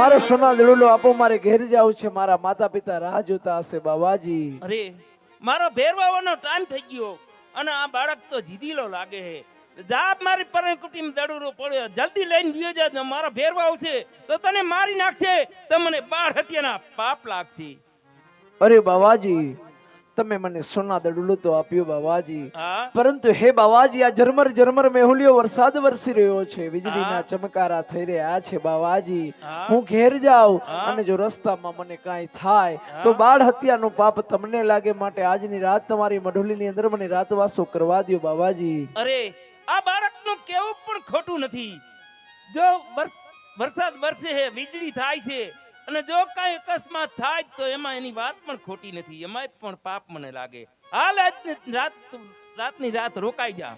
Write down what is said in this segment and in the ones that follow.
મારો સોના દડુલો આપો, મારે ઘેર જાવું છે, મારા માતા પિતા રાહ જોતા હશે બાવાજી. અરે મારો ભેરવાનો ટાઈમ થઈ ગયો અને આ બાળક તો જીદીલો લાગે છે. જા મારી પરણકુટીમાં દડુરો પડ્યો, જલ્દી લઈને ગયો જા. મારો ભેરવા આવશે તો તને મારી નાખશે, તો મને બાળ હત્યાના પાપ લાગશે. અરે બાવાજી, તમે મને સોના દડુલો તો આપ્યો બાવાજી, હા પરંતુ હે બાવાજી, આ ઝરમર ઝરમર મેહુલિયો વરસાદ વરસી રહ્યો છે, વીજળીના ચમકારા થઈ રહ્યા છે બાવાજી. હા. હું ઘેર જાઉં હા. અને જો રસ્તામાં મને કાંઈ થાય તો બાળ હત્યાનું પાપ તમને લાગે, માટે આજની રાત તમારી મઢોલીની અંદર મને રાતવાસો કરવા દ્યો બાવાજી. અરે આ બાળકનું કેવું પણ ખોટું નથી. જો વરસાદ વરસે છે, વીજળી થાય છે, અને જો કઈ અકસ્માત થાય તો એમાં એની વાત પણ ખોટી નથી, એમાં પણ પાપ મને લાગે. હાલ રાતની રાત રોકાઈ જા.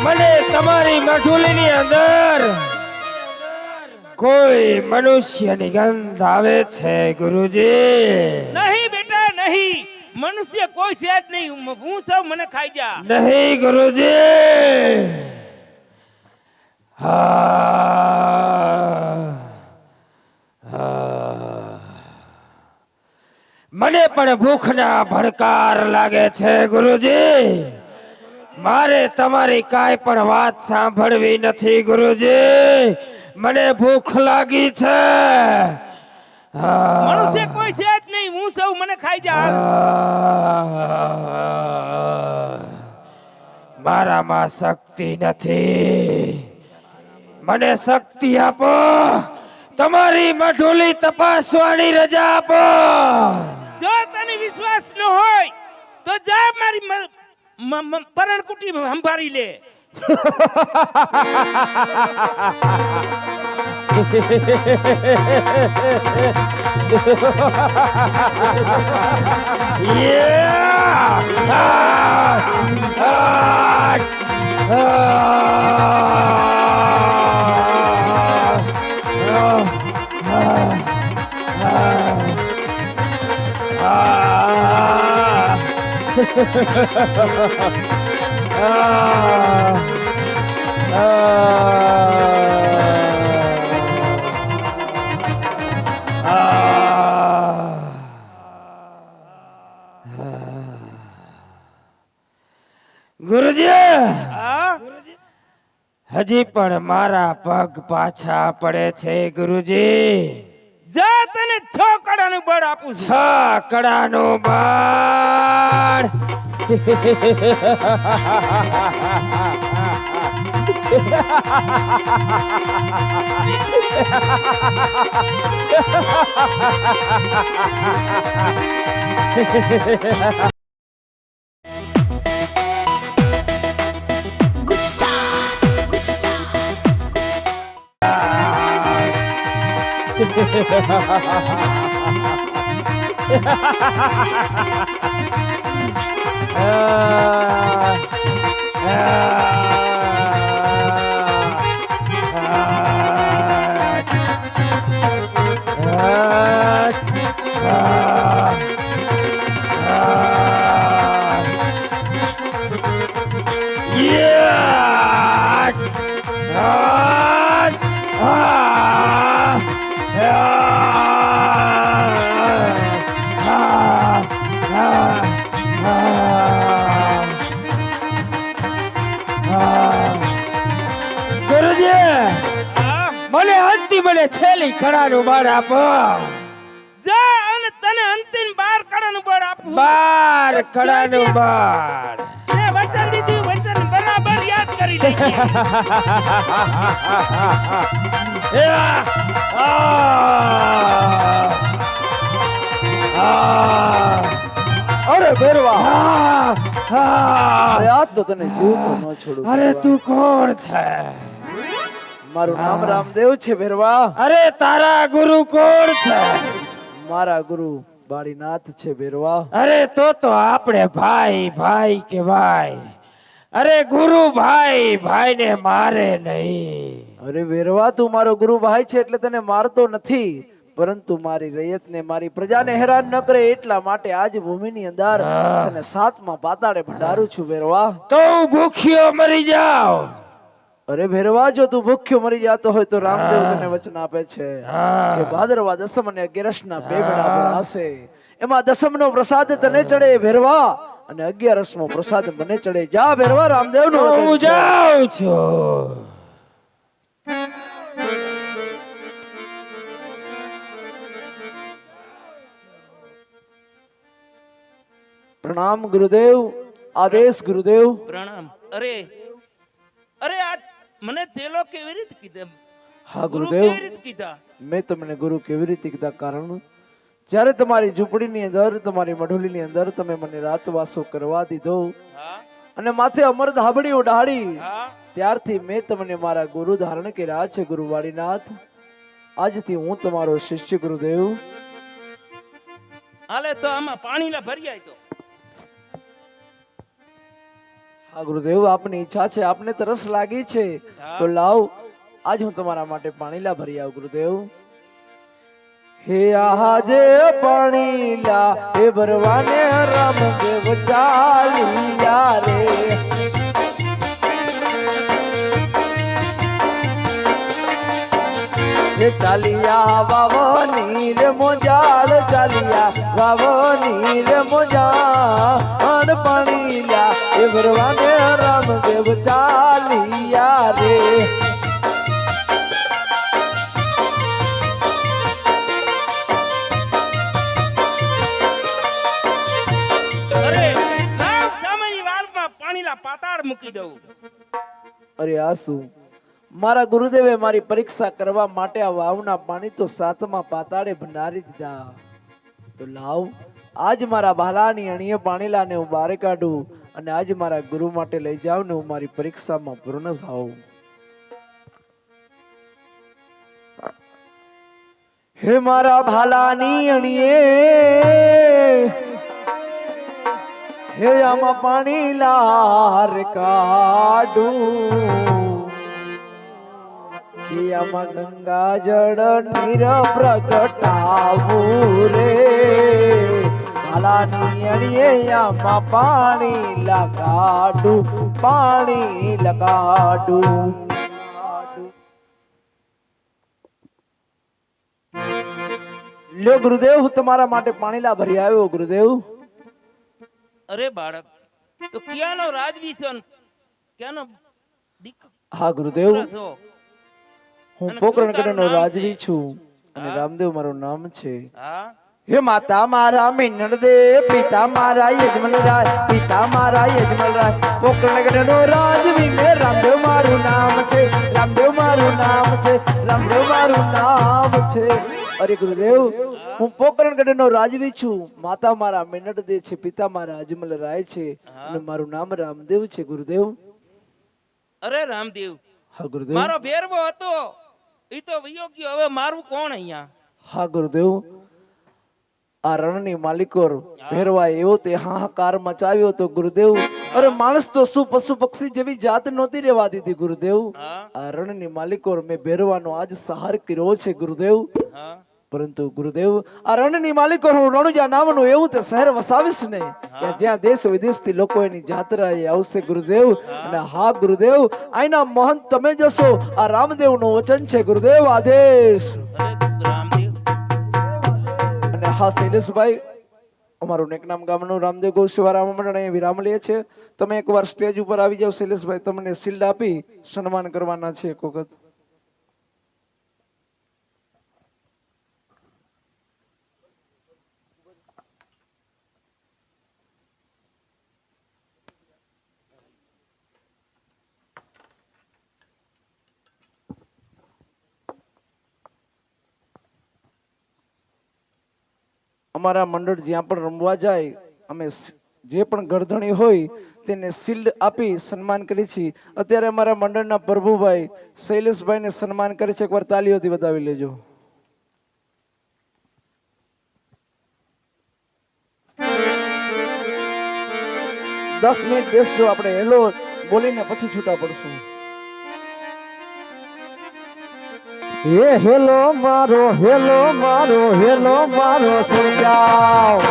મને તમારી મઠુલીની અંદર કોઈ મનુષ્યની ગંધ આવે છે ગુરુજી. નહીં બેટા નહીં, મનુષ્ય કોઈ છે જ નહીં. હું સૌ મને ખાઈ જા. નહીં ગુરુજી. મને પણ ભૂખના ભડકાર લાગે છે ગુરુજી. મારે તમારી કાંઈ પણ વાત સાંભળવી નથી ગુરુજી. મને ભૂખ લાગી છે. મનુષ્ય કોઈ છે જ નહીં. હું સૌ મને ખાઈ જા. મારામાં શક્તિ નથી. મને શક્તિ આપો. તમારી મઢુલી તપાસવાની રજા આપો. જો તને વિશ્વાસ ન હોય તો જા મારી પરણકુટી સંભાળી લે. ગુરુજી, હા હજી પણ મારા પગ પાછા પડે છે ગુરુજી. જા તને 6 કડાનું બળ આપું છું. 6 કડાનું બળ. Ah ગુરુજી હા મને અંતિમ અને છેલ્લી કળાનું બળ આપો. જા અને તને અંતિમ 12 કળાનું બળ આપું 12 કળાનું બળ. તે વચન દીધું વચન બરાબર યાદ કરી લેજે અરે ભેરવા હા. અરે આજ તો તને જીવતો ન છોડું અરે ભેરવા. તું કોણ છે? મારું નામ રામદેવ છે ભેરવા. અરે તારા ગુરુ કોણ છે? મારા ગુરુ બાળીનાથ છે ભેરવા. અરે તો આપણે ભાઈ ભાઈ કહેવાય. અરે ગુરુ ભાઈ ભાઈને મારે નહીં. અરે ભેરવા તું મારો ગુરુ ભાઈ છે એટલે તને મારતો નથી, પરંતુ મારી રૈયતને મારી પ્રજાને હેરાન ન કરે એટલા માટે આજ ભૂમિની અંદર તને સાતમા પાતાળે ભંડારું છું ભેરવા. તો હું ભૂખ્યો મરી જાઉં. અરે ભેરવા જો તું ભૂખ્યો મરી જાતો હોય તો રામદેવ તને વચન આપે છે કે ભાદરવા દસમ અને અગિયારસના બે મેળા ભરાશે. એમાં દસમનો પ્રસાદ તને ચડે ભેરવા અને 11મો પ્રસાદ મને ચડે. જા ભેરવા, રામદેવનું હું વચન છે. જાઉં છું. પ્રણામ ગુરુદેવ. આદેશ ગુરુદેવ. પ્રણામ. અરે અરે આ મને ચેલો કેવી રીતે કીધા? હા ગુરુ ગુરુદેવ, કેવી રીતે કીધા? મેં તમને ગુરુ કેવી રીતે કીધા? કારણ જ્યારે તમારી ઝૂંપડીની અંદર, તમારી મઢોલીની અંદર તમે મને રાતવાસો કરવા દીધો હા અને માથે અમર ધાબડી ઉડાડી, હા ત્યારથી મેં તમને મારા ગુરુ ધારણ કર્યા છે ગુરુ વાળીનાથ. આજથી હું તમારો શિષ્ય ગુરુદેવ. હાલે તો આમાં પાણી ના ભરી આય તો. હા ગુરુદેવ, આપની ઈચ્છા છે, આપને તરસ લાગી છે હા. તો લાવ, આજ હું તમારા માટે પાણીલા ભરી આવું ગુરુદેવ. હે આજે પાણીલા હે ભરવાને રામદેવ ચાલિયા રે. હે ચાલિયા વાવની રે મોજાળ, ચાલિયા વાવની રે મોજાળ પાણીલા હે ભરવાને રામદેવ ચાલિયા રે. અરે રામ સામેની વાલમાં પાણીલા પાતાળ મૂકી દઉં. અરે આ શું? મારા ગુરુદેવે મારી પરીક્ષા કરવા માટે આ વાવના પાણી તો સાતમા પાતાળે ભંડારી દીધા. તો લાવ, આજ મારા ભાલાની અણીએ પાણીલાને હું બહાર કાઢું અને આજ મારા ગુરુ માટે લઈ જાઉં ને હું મારી પરીક્ષામાં પૂર્ણ થાઉં. હે મારા ભાલાની અણીએ હે આમાં પાણીલા રે કાઢું, કે આમાં ગંગા જળ નીર પ્રગટાવું રે. ભાલાની અણીએ આમાં પાણી લગાડું, પાણી લગાડું. લ્યો ગુરુદેવ, હું તમારા માટે પાણીલા ભરી આવ્યો ગુરુદેવ. અરે બાળક, તો ક્યાંનો રાજવી છો ને ક્યાંનો દીકરો હા ગુરુદેવ, છો? હું અને પોકરણગઢનો નામ રાજવી છે? છું અને હા. રામદેવ મારું નામ છે. હા હે માતા મારા મિનળ દે, પિતા મારા યજમલ રાય, પિતા મારા યજમલ રાય, પોકરણગઢનો રાજવી ને રામદેવ મારું નામ છે, રામદેવ મારું નામ છે, રામદેવ મારું નામ છે. અરે ગુરુદેવ, હું પોકરણગઢનો રાજવી છું. માતા મારા મિનળ દે છે, પિતા મારા અજમલ રાય છે અને મારું નામ રામદેવ છે ગુરુદેવ. અરે રામદેવ, હા ગુરુદેવ. મારો ભેરવો હતો ઈ તો વયો ગયો, હવે મારું કોણ અહીંયા? હા ગુરુદેવ, આ રણની માલિકોર ભેરવાએ એવો તે હાહાકાર મચાવ્યો તો ગુરુદેવ. અરે માણસ તો શું પશુ પક્ષી જેવી જાત નહોતી રહેવા દીધી ગુરુદેવ. હા આ રણની માલિકોર મેં ભેરવાનો આજ સહાર કર્યો છે ગુરુદેવ. હા પરંતુ ગુરુદેવ, આ રણની માલિકોર હું રણુજા નામનું એવું તે શહેર વસાવીશ ને કે જ્યાં દેશ વિદેશથી લોકો એની જાત્રાએ આવશે ગુરુદેવ. અને હા ગુરુદેવ, આઈના મહંત તમે જશો, આ રામદેવનું વચન છે ગુરુદેવ, આદેશ. અરે રામદેવ, અને હા શૈલેષભાઈ, અમારું નેકનામ ગામનું રામદેવ ગૌ સેવા મંડળ અહીંયા વિરામ લે છે. તમે એકવાર સ્ટેજ ઉપર આવી જાઓ શૈલેષભાઈ, તમને શિલ્ડ આપી સન્માન કરવાના છે એક વખત. અમારા મંડળ જ્યાં પણ રમવા જાય અમે જે પણ ગરધણી હોય તેને શિલ્ડ આપી સન્માન કરી છીએ. અત્યારે અમારા મંડળના પ્રભુભાઈ શૈલેષભાઈને સન્માન કરે છે. એકવાર તાલીઓથી બતાવી લેજો. દસ મિનિટ બેસજો, આપણે હેલો બોલીને પછી છૂટા પડશું. એ હેલો મારો હેલો મારો હેલો મારો સુરજાવ.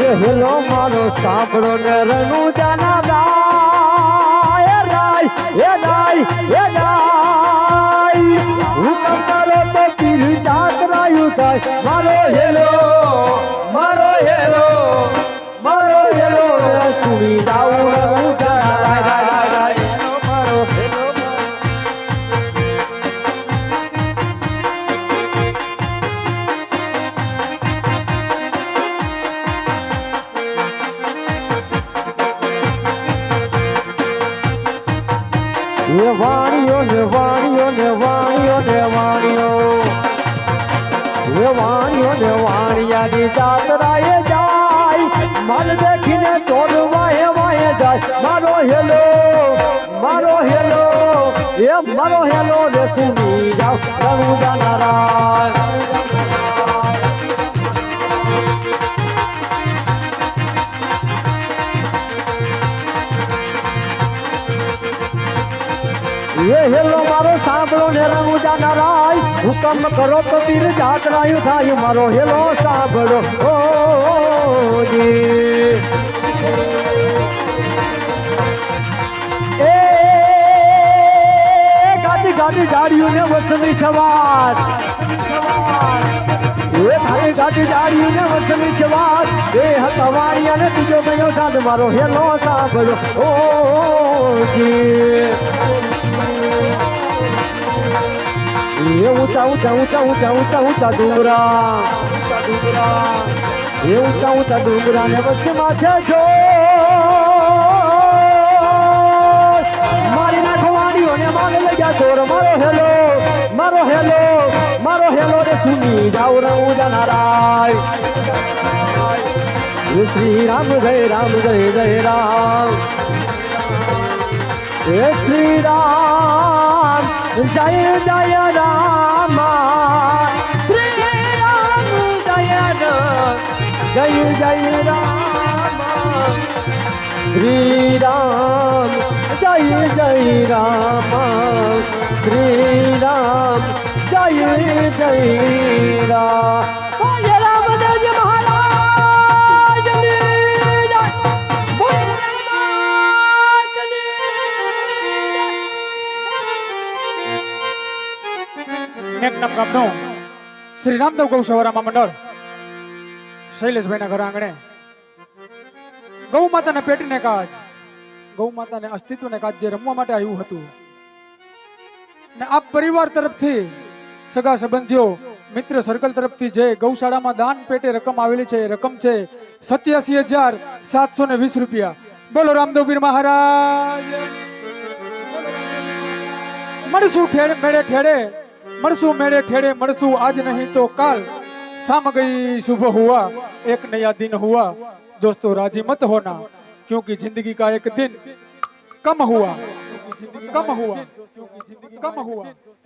એ હેલો મારો સાંભળો ને રણું જાના રાય રાય એ રાય એ રાય હું તમારો તો પીર જાતરાયું થાય. મારો હેલો મારો હેલો મારો હેલો સુણી જાઉં રણું જાના રાય રાય રાય હેલો મારો હેલો. એ વાણીઓ ને વાણીઓ ને વાણીઓ ને વાણીઓ એ વાણીઓ ને વાણિયાની જાતરાએ જાય. માલ દેખીને તોડ વાહે વાહે જાય. મારો હેલો મારો હેલો એ મારો હેલો રે સુની જાવ રણું જાનારા. એ હેલો મારો સાંભળો ને રણું જાનારાય હુકમ કરો તો પીર જાતરાયું થાય. મારો હેલો સાંભળો ઓ જી. એ ગાડી ગાડી જાડિયું ને વસમી સવાર એ થાળી ગાડી જાડિયું ને વસમી સવાર એ હતા વાણિયા ને બીજો ગયો સાદ. મારો હેલો સાંભળો ઓ જી. એ ઊંચા ઊંચા ઊંચા ઊંચા ઊંચા ઊંચા ડુંગરા એ ઊંચા ઊંચા ડુંગરા ને વચ્ચેમાં છે છો મારી નાખવાણીઓ ને માને લઈ ગયા ચોર. મારો હેલો મારો હેલો મારો હેલો રે સુની જાવ રણું જાનારાય. શ્રી રામ જય રામ જય જય રામ. હે શ્રી રામ જય જય રામ. શ્રી રામ જય જય જય રામ. શ્રી રામ જય જય રામ. શ્રી રામ જય જય રામ. બોલે રામદેવજી મહારાજની જય. બોલે નેકનામ ગામનો શ્રી રામદેવ ગૌ સેવા મંડળ શૈલેષભાઈના ઘર આંગણે ગૌ માતાના પેટને કાજ ગૌ માતાને અસ્તિત્વને કાજ જે રમવા માટે આવ્યું હતું ને આ પરિવાર તરફથી સગા સંબંધીઓ મિત્ર સર્કલ તરફથી જે ગૌશાળામાં દાન પેટે રકમ આવેલી છે એ રકમ છે 87,720 રૂપિયા. બોલો રામદેવ પીર મહારાજ. મળશું ઠેડે મેળે ઠેડે મળશું मेरे ठेड़े મળશું आज नहीं तो काल. शाम गई सुबह हुआ एक नया दिन हुआ. दोस्तों राजी मत होना क्योंकि जिंदगी का एक दिन कम हुआ कम हुआ कम हुआ.